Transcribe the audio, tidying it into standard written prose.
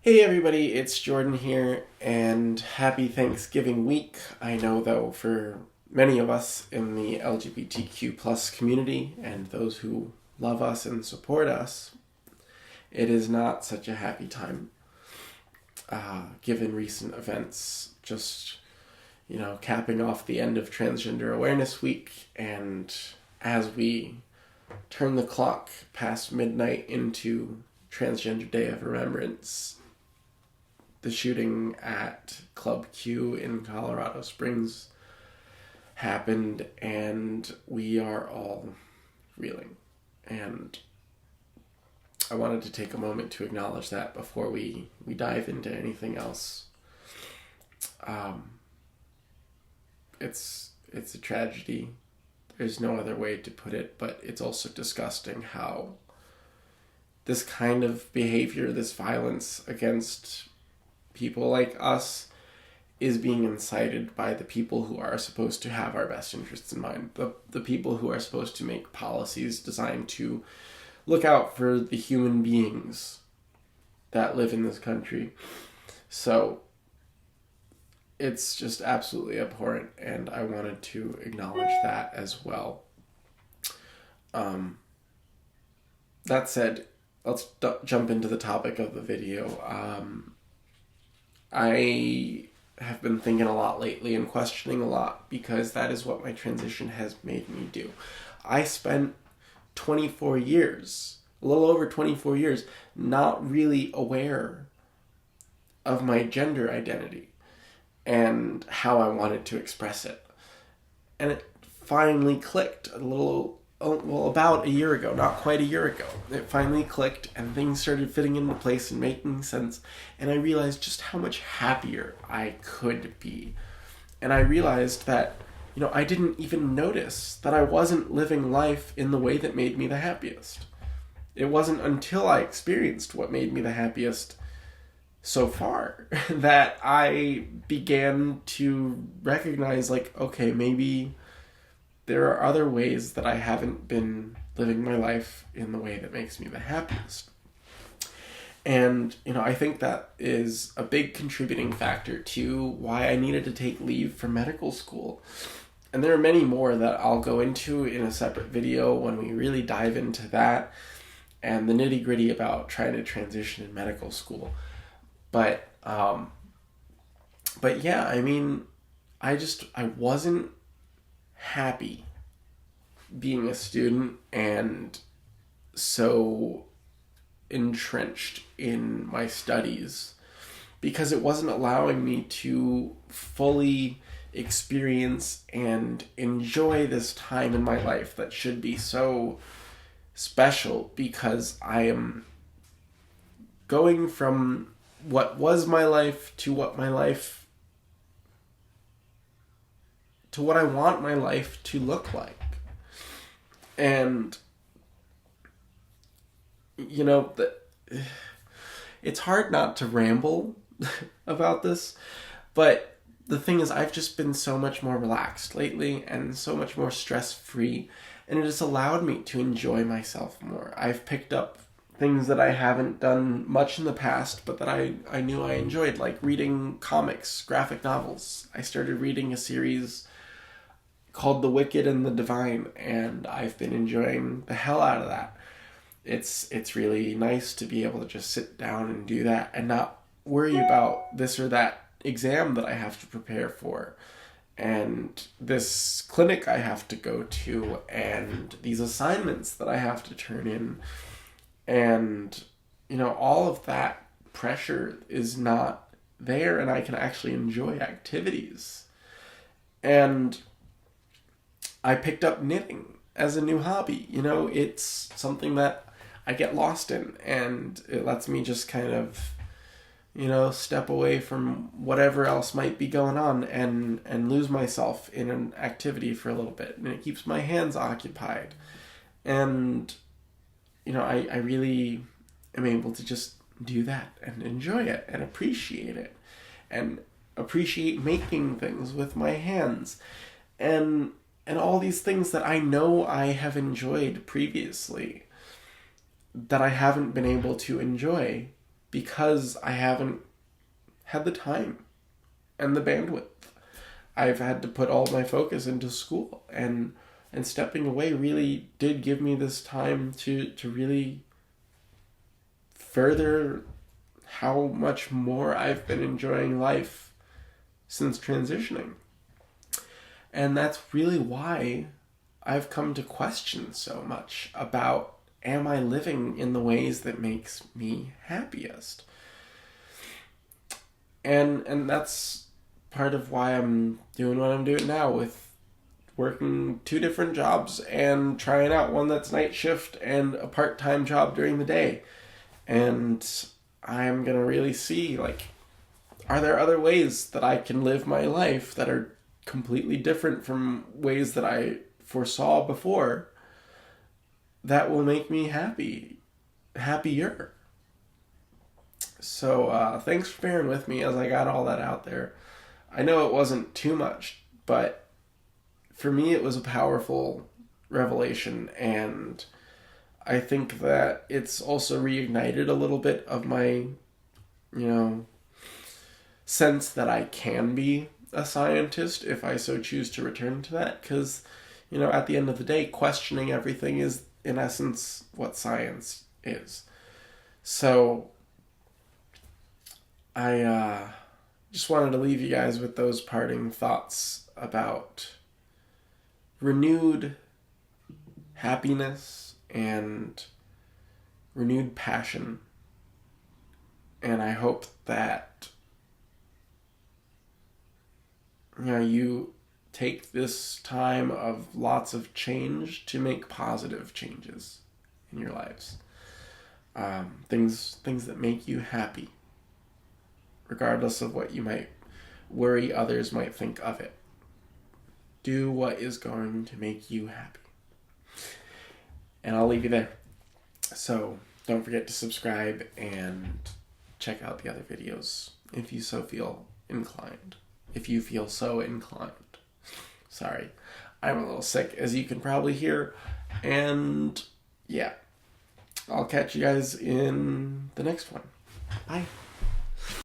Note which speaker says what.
Speaker 1: Hey everybody, it's Jordan here, and happy Thanksgiving week. I know, though, for many of us in the LGBTQ plus community and those who love us and support us, it is not such a happy time, given recent events. Just, capping off the end of Transgender Awareness Week, and as we turn the clock past midnight into Transgender Day of Remembrance, the shooting at Club Q in Colorado Springs happened, and we are all reeling. And I wanted to take a moment to acknowledge that before we dive into anything else. It's a tragedy. There's no other way to put it, but it's also disgusting how this kind of behavior, this violence against people like us, is being incited by the people who are supposed to have our best interests in mind. The people who are supposed to make policies designed to look out for the human beings that live in this country. So it's just absolutely abhorrent, and I wanted to acknowledge that as well. That said, let's jump into the topic of the video. I have been thinking a lot lately and questioning a lot, because that is what my transition has made me do. I spent 24 years, a little over 24 years, not really aware of my gender identity and how I wanted to express it. And it finally clicked about a year ago, not quite a year ago. It finally clicked, and things started fitting into place and making sense, and I realized just how much happier I could be. And I realized that, I didn't even notice that I wasn't living life in the way that made me the happiest. It wasn't until I experienced what made me the happiest so far that I began to recognize, okay, maybe there are other ways that I haven't been living my life in the way that makes me the happiest. And, I think that is a big contributing factor to why I needed to take leave from medical school. And there are many more that I'll go into in a separate video when we really dive into that and the nitty-gritty about trying to transition in medical school. But yeah, I wasn't happy being a student and so entrenched in my studies, because it wasn't allowing me to fully experience and enjoy this time in my life that should be so special, because I am going from what was my life to what I want my life to look like. And, it's hard not to ramble about this, but the thing is, I've just been so much more relaxed lately and so much more stress-free, and it has allowed me to enjoy myself more. I've picked up things that I haven't done much in the past, but that I knew I enjoyed, like reading comics, graphic novels. I started reading a series called The Wicked and the Divine, and I've been enjoying the hell out of that. It's really nice to be able to just sit down and do that and not worry about this or that exam that I have to prepare for, and this clinic I have to go to, and these assignments that I have to turn in. And, all of that pressure is not there, and I can actually enjoy activities. And I picked up knitting as a new hobby. It's something that I get lost in, and it lets me just kind of, step away from whatever else might be going on and lose myself in an activity for a little bit. And it keeps my hands occupied. And, I really am able to just do that and enjoy it and appreciate it and appreciate making things with my hands. And all these things that I know I have enjoyed previously that I haven't been able to enjoy because I haven't had the time and the bandwidth. I've had to put all my focus into school, and stepping away really did give me this time to really further how much more I've been enjoying life since transitioning. And that's really why I've come to question so much about, am I living in the ways that makes me happiest? And that's part of why I'm doing what I'm doing now, with working 2 different jobs and trying out one that's night shift and a part-time job during the day. And I'm going to really see, like, are there other ways that I can live my life that are completely different from ways that I foresaw before that will make me happier. So thanks for bearing with me as I got all that out there. I know it wasn't too much, but for me it was a powerful revelation, and I think that it's also reignited a little bit of my, sense that I can be a scientist if I so choose to return to that, because, at the end of the day, questioning everything is, in essence, what science is. So I just wanted to leave you guys with those parting thoughts about renewed happiness and renewed passion. And I hope that you take this time of lots of change to make positive changes in your lives. Things that make you happy, regardless of what you might worry others might think of it. Do what is going to make you happy. And I'll leave you there. So don't forget to subscribe and check out the other videos if you so feel inclined. If you feel so inclined. Sorry, I'm a little sick, as you can probably hear. And yeah, I'll catch you guys in the next one. Bye.